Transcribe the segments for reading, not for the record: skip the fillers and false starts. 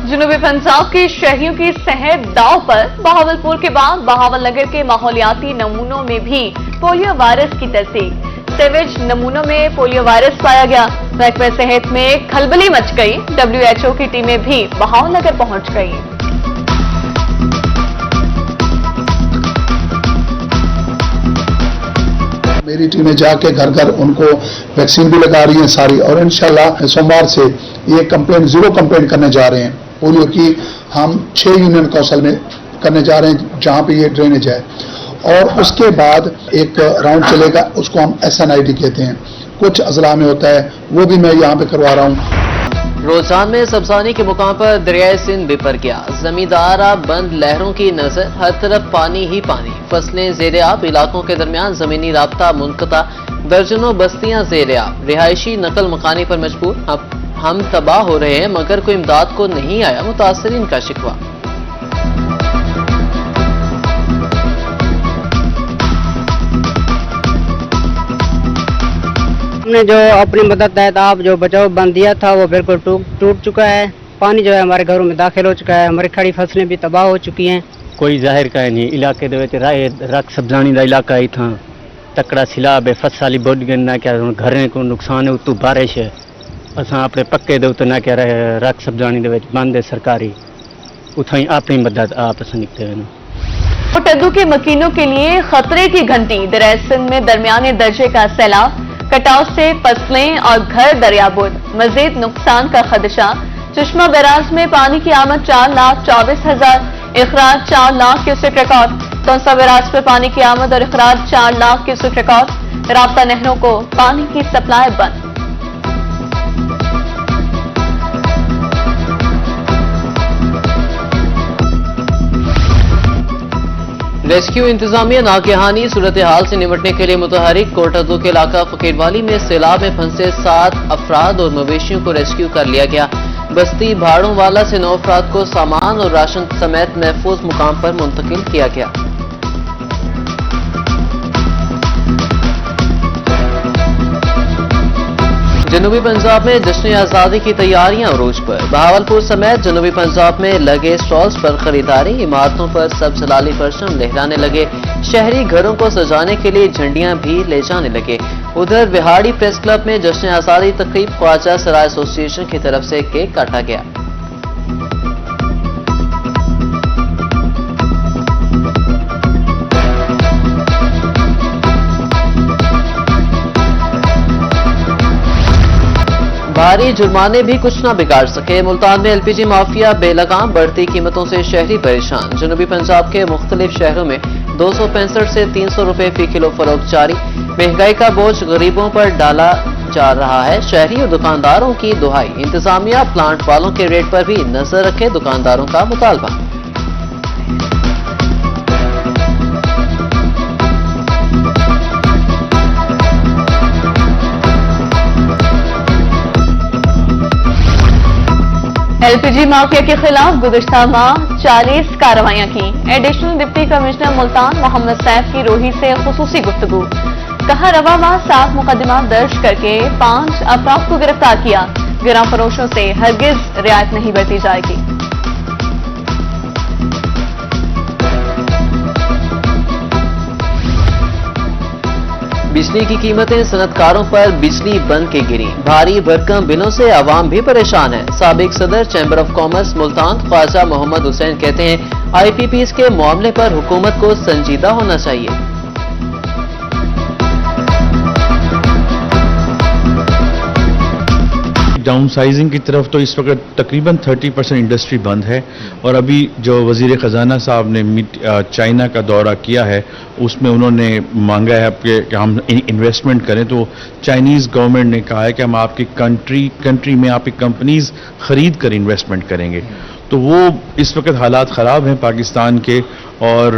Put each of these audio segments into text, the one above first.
जनूबी पंजाब के शहरियों की सेहत दांव पर। बहावलपुर के बाद बहावलनगर के माहौलियाती नमूनों में भी पोलियो वायरस की तस्दीक। सेवेज नमूनों में पोलियो वायरस पाया गया। महकमे सेहत में खलबली मच गई। WHO की टीमें भी बहावलनगर पहुंच गई। मेरी टीमें जाके घर घर उनको वैक्सीन भी लगा रही हैं सारी, और इंशाल्लाह सोमवार से ये कंप्लेंट जीरो कंप्लेंट करने जा रहे हैं पोलियो की। हम 6 यूनियन काउंसिल में करने जा रहे हैं जहां पे ये ड्रेनेज है, और उसके बाद एक राउंड चलेगा, उसको हम SNID कहते हैं। कुछ अजला में होता है, वो भी मैं यहाँ पे करवा रहा हूँ। रोजान में सब्जानी के मुकाम पर दरियाए सिंध बिपर गया। जमींदारा बंद लहरों की नजर, हर तरफ पानी ही पानी। फसलें ज़ेर-ए-आब, इलाकों के दरमियान जमीनी राब्ता मुनक़ता, दर्जनों बस्तियां ज़ेर-ए-आब। रिहायशी नकल मकानी पर मजबूर। हम तबाह हो रहे हैं मगर कोई इमदाद को नहीं आया, मुतासरीन का शिकवा। हमने जो अपनी मदद तहत आप जो बचाव बंद दिया था वो बिल्कुल टूट चुका है। पानी जो है हमारे घरों में दाखिल हो चुका है। हमारी खड़ी फसलें भी तबाह हो चुकी हैं। कोई जाहिर का नहीं इलाके दे विच रख सब्जानी का इलाका ही था। तकड़ा सिलाब है, फसाली बोड गए ना क्या घरें को नुकसान है, उतू बारिश है। असां अपने पक्के दे उते ना क्या रख सब्जानी दे विच बंद है सरकारी, उथां ही अपनी मदद आप निकते हैं। कद्दू के मकीनों के लिए खतरे की घंटी। दरियाए सिंध में दरमियाने दर्जे का सैलाब। कटाव से फसलें और घर दरियाबुद। मजीद नुकसान का खदशा। चश्मा बैराज में पानी की आमद 4,24,000, इखराज 4 lakh cusec record. Taunsa barrage पर पानी की आमद और इखराज 4 लाख क्यूसेक रिकॉर्ड। राब्ता नहरों को पानी की सप्लाई बंद। रेस्क्यू इंतजामिया नागहानी सूरत हाल से निपटने के लिए मुतहरिक। कोटद्दू के इलाका फकीरवाली में सैलाब में फंसे 7 अफराद और मवेशियों को रेस्क्यू कर लिया गया। बस्ती भाड़ों वाला से 9 अफराद को सामान और राशन समेत महफूज मुकाम पर मुंतकिल किया गया। जनूबी पंजाब में जश्न आज़ादी की तैयारियां अरूज पर। बहावलपुर समेत जनूबी पंजाब में लगे स्टॉल्स पर खरीदारी। इमारतों पर सब्ज लाली परचम लहराने लगे। शहरी घरों को सजाने के लिए झंडियां भी ले जाने लगे। उधर बिहाड़ी प्रेस क्लब में जश्न आज़ादी तकरीब ख्वाजा सराय एसोसिएशन की तरफ से केक काटा गया। भारी जुर्माने भी कुछ न बिगाड़ सके। मुल्तान में LPG माफिया बेलगाम। बढ़ती कीमतों से शहरी परेशान। जनूबी पंजाब के मुख्तलिफ शहरों में 265 से 300 रुपए फी किलो फरोख्त जारी। महंगाई का बोझ गरीबों पर डाला जा रहा है। शहरी और दुकानदारों की दुहाई। इंतजामिया प्लांट वालों के रेट पर भी नजर रखे, दुकानदारों का मुतालबा। LPG माफिया के खिलाफ गुज़िश्ता माह 40 कार्रवाइयां की। Additional deputy commissioner Multan Mohammad Saif की रोही से खुसूसी गुफ्तगू। कहा रवा माह 7 मुकदमा दर्ज करके 5 अफराद को गिरफ्तार किया। गिरां फरोशों से हरगिज रियायत नहीं बरती जाएगी। बिजली की कीमतें सनतकारों पर बिजली बंद के गिरी। भारी भरकम बिलों से आवाम भी परेशान है। साबिक सदर chamber of commerce Multan Khawaja Mohammad Hussain कहते हैं IPPs के मामले पर हुकूमत को संजीदा होना चाहिए। डाउन साइजिंग की तरफ तो इस वक्त तकरीबन 30% इंडस्ट्री बंद है, और अभी जो वजीर खजाना साहब ने चाइना का दौरा किया है उसमें उन्होंने मांगा है कि हम इन्वेस्टमेंट करें। तो चाइनीज़ गवर्नमेंट ने कहा है कि हम आपकी कंट्री में आपकी कंपनीज खरीद कर इन्वेस्टमेंट करेंगे। तो वो इस वक्त हालात ख़राब हैं पाकिस्तान के, और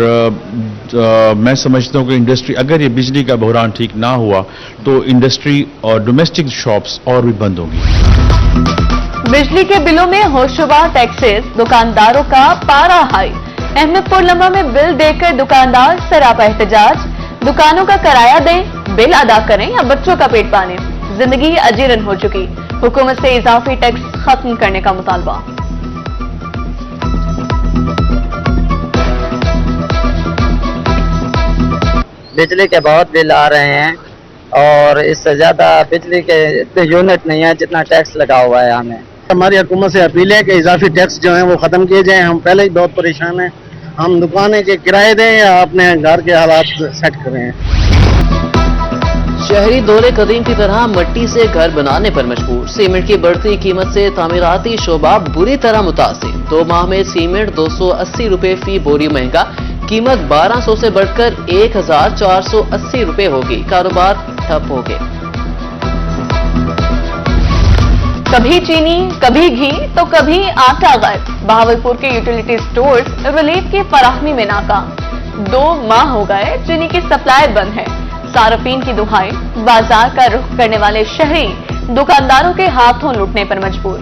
मैं समझता हूँ कि इंडस्ट्री, अगर ये बिजली का बहरान ठीक ना हुआ तो इंडस्ट्री और डोमेस्टिक शॉप्स और भी बंद होंगी। बिजली के बिलों में होशरुबा टैक्सेस। दुकानदारों का पारा हाई। अहमदपुर लम्बा में बिल देकर दुकानदार सरापा एहतजाज। दुकानों का किराया दें, बिल अदा करें या बच्चों का पेट पालें। जिंदगी अजीरन हो चुकी। हुकूमत से इजाफी टैक्स खत्म करने का मुतालबा। बिजली के बहुत बिल आ रहे हैं और इससे ज़्यादा बिजली के इतने यूनिट नहीं है जितना टैक्स लगा हुआ है हमें। हमारी हुकूमत से अपील है कि इजाफी टैक्स जो है वो ख़त्म किए जाएं। हम पहले ही बहुत परेशान हैं, हम दुकानें के किराए दें या अपने घर के हालात सेट करें। शहरी दौरे कदीम की तरह मिट्टी से घर बनाने पर मजबूर। सीमेंट की बढ़ती कीमत से तामीराती शोबा बुरी तरह मुतासिर। 2 माह में सीमेंट 280 रुपए फी बोरी महंगा, कीमत 1200 से बढ़कर 1480 रुपए होगी। कारोबार ठप हो गए। कभी चीनी, कभी घी तो कभी आटा गायब। बहावलपुर के यूटिलिटी स्टोर्स रिलीफ की फराहमी में नाकाम। 2 माह हो गए चीनी की सप्लाई बंद है। सार्फिन की दुहाई, बाजार का रुख करने वाले शहरी दुकानदारों के हाथों लुटने पर मजबूर।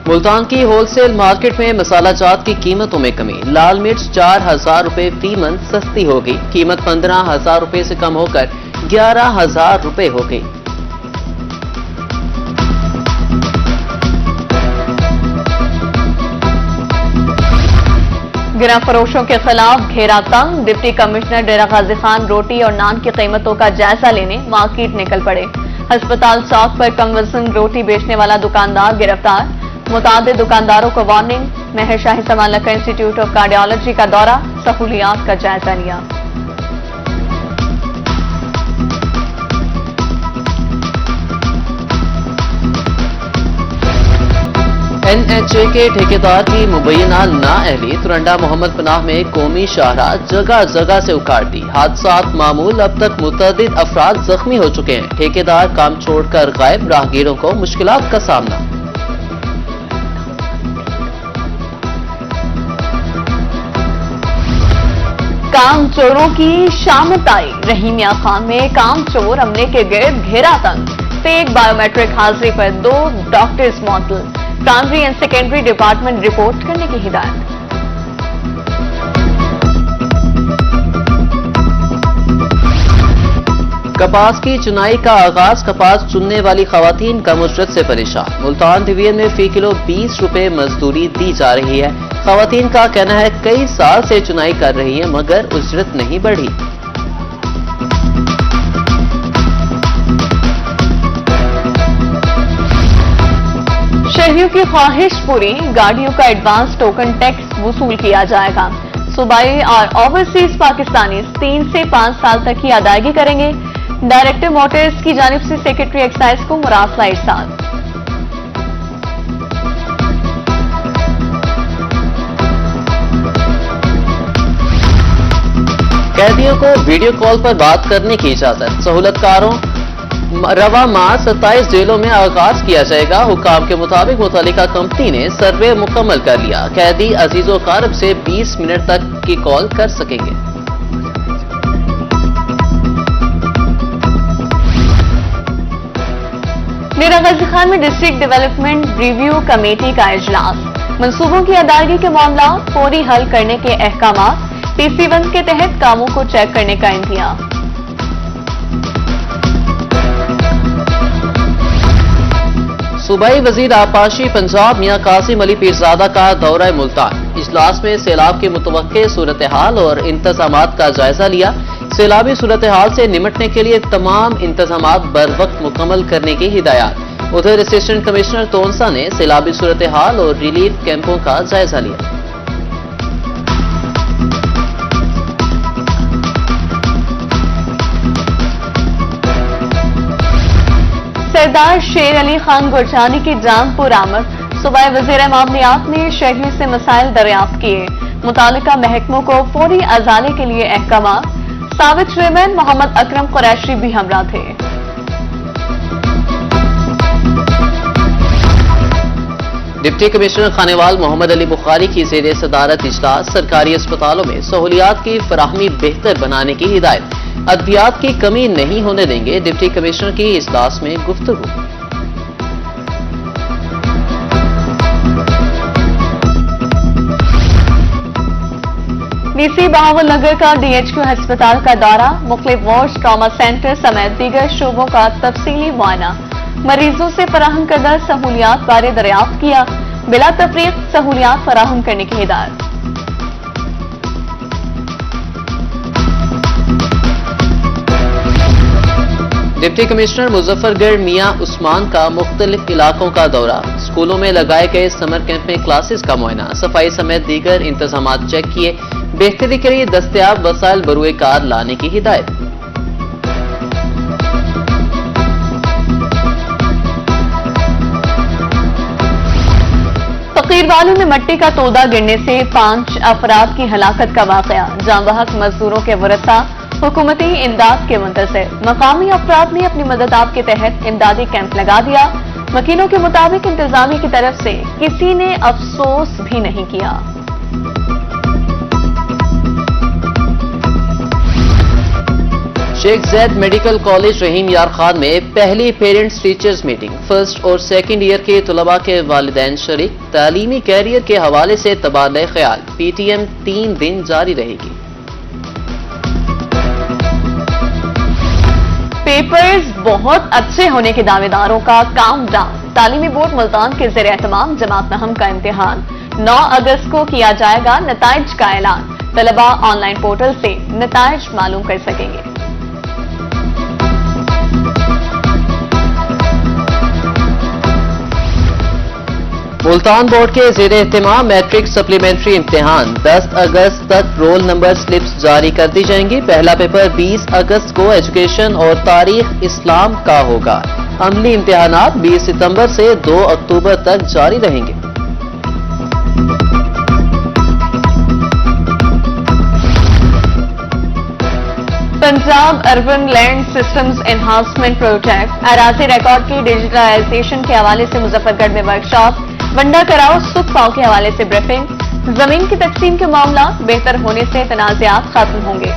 मुल्तान की होलसेल मार्केट में मसाला जात की कीमतों में कमी। लाल मिर्च 4000 रुपए फी मन सस्ती हो गई, कीमत 15000 रुपए से कम होकर 11000 रुपए हो गई। गिरा फरोशों के खिलाफ घेरा तंग। डिप्टी कमिश्नर डेरा गाजी खान रोटी और नान की कीमतों का जायजा लेने मार्केट निकल पड़े। अस्पताल चौक पर कम वजन रोटी बेचने वाला दुकानदार गिरफ्तार। मुतादिद दुकानदारों को वार्निंग। मेहर शाही समालका इंस्टीट्यूट ऑफ कार्डियोलॉजी का दौरा, सहूलियात का जायजा लिया। NHA के ठेकेदार की मुबैना नाअहली। तुरंडा मोहम्मद पनाह में कौमी शाहराह जगह जगह से उखाड़ दी। हादसात मामूल, अब तक मुतअद्दिद अफराद जख्मी हो चुके हैं। ठेकेदार काम छोड़कर गायब, राहगीरों को मुश्किलात का सामना। काम चोरों की शामत आई। रहीमिया खान में काम चोर अमले के गिर्द घेरा तंग। फेक बायोमेट्रिक हाजिरी पर 2 डॉक्टर्स मौतल। Primary and secondary department report करने की हिदायत। कपास की चुनाई का आगाज। कपास चुनने वाली खवातीन कम उजरत से परेशान। मुल्तान डिवीजन में फी किलो 20 रुपए मजदूरी दी जा रही है। खवातीन का कहना है कई साल से चुनाई कर रही है मगर उजरत नहीं बढ़ी। शहरियों की ख्वाहिश पूरी। गाड़ियों का एडवांस टोकन टैक्स वसूल किया जाएगा। सूबाई और ओवरसीज पाकिस्तानी 3 से 5 साल तक की अदायगी करेंगे। डायरेक्टर मोटर्स की जानिब से सेक्रेटरी एक्साइज को मुरासला इरसाल। कैदियों को वीडियो कॉल पर बात करने की इजाजत। सहूलतकारों रवा माह 27 जेलों में आगाज किया जाएगा। हुकाम के मुताबिक मुतल्लिका कंपनी ने सर्वे मुकम्मल कर लिया। कैदी अजीजो कारब से 20 मिनट तक की कॉल कर सकेंगे। डेरा गाजी खान में डिस्ट्रिक्ट डेवलपमेंट रिव्यू कमेटी का इजलास। मंसूबों की अदायगी के मामला फौरी हल करने के अहकाम। TC1 के तहत कामों को चेक करने का इंतजाम। सूबाई वजीर आपाशी पंजाब मियां कासिम अली पीरजादा का दौरा मुल्तान। इजलास में सैलाब की मुतवक्के सूरत हाल और इंतजामात का जायजा लिया। सैलाबी सूरत हाल से निमटने के लिए तमाम इंतजामात बर वक्त मुकम्मल करने की हिदायत। उधर असिस्टेंट कमिश्नर तोनसा ने सैलाबी सूरत हाल और रिलीफ कैंपों का जायजा लिया। सरदार शेर अली खान गुरजानी की जानपुर आमद। सूबाई वज़ीर मामलियात ने शहरियों से मसाइल दरियाफ्त किए। मुतालिका महकमों को फौरी अजाले के लिए अहकाम। साबिक चेयरमैन मोहम्मद अकरम कुरैशी भी हमरा थे। डिप्टी कमिश्नर खानेवाल मोहम्मद अली बुखारी की ज़ेर सदारत इजलास। सरकारी अस्पतालों में सहूलियात की फराहमी बेहतर बनाने की हिदायत। अद्वियात की कमी नहीं होने देंगे। डिप्टी कमिश्नर की इजलास में गुफ्तगू। DC बहावलनगर का DHQ अस्पताल का दौरा। मुख्तलिफ वार्ड, ट्रॉमा सेंटर समेत दीगर शोबों का तफसीली मुआयना। मरीजों से फराहम करदा सहूलियात बारे दरियाफ्त किया। बिला तफरीक सहूलियात फराहम करने की हिदायत। डिप्टी कमिश्नर मुजफ्फरगढ़ मियां उस्मान का मुख्तलिफ इलाकों का दौरा, स्कूलों में लगाए गए समर कैंप में क्लासेस का मुआयना, सफाई समेत दीगर इंतजाम चेक किए, बेहतरी के लिए दस्तयाब वसाइल बरूए कार लाने की हिदायत। फकीरवाली में मट्टी का तोदा गिरने से 5 अफराद की हलाकत का वाकया, जांबहक मजदूरों के वरसा हुकूमती इमदाद के मुंतज़िर। मकामी अफराद ने अपनी मदद आप के तहत इमदादी कैंप लगा दिया। वकीलों के मुताबिक इंतजामिया की तरफ से किसी ने अफसोस भी नहीं किया। शेख जैद मेडिकल कॉलेज रहीम यार खान में पहली पेरेंट्स टीचर्स मीटिंग, फर्स्ट और सेकंड ईयर के तलबा के वालिदैन शरीक। तालीमी कैरियर के हवाले से तबादला ख्याल, पीटीएम 3 दिन जारी रहेगी। पेपर्स बहुत अच्छे होने के दावेदारों का काम डाउन। तालीमी बोर्ड मुल्तान के ज़ेर एहतमाम जमात नहम का इम्तिहान 9 अगस्त को किया जाएगा। नताइज का ऐलान, तलबा ऑनलाइन पोर्टल से नताइज मालूम कर सकेंगे। मुल्तान बोर्ड के ज़ेर एहतमाम मैट्रिक सप्लीमेंट्री इम्तिहान 10 अगस्त तक रोल नंबर स्लिप्स जारी कर दी जाएंगी। पहला पेपर 20 अगस्त को एजुकेशन और तारीख इस्लाम का होगा। अमली इम्तिहानात 20 सितंबर से 2 अक्टूबर तक जारी रहेंगे। Punjab urban land systems enhancement project अराजी रिकॉर्ड की डिजिटलाइजेशन के हवाले से मुजफ्फरगढ़ में वर्कशॉप, वंडा कराओ सुख पाओ के हवाले से ब्रीफिंग। जमीन की तकसीम के मामला बेहतर होने से तनाज़ात खत्म होंगे।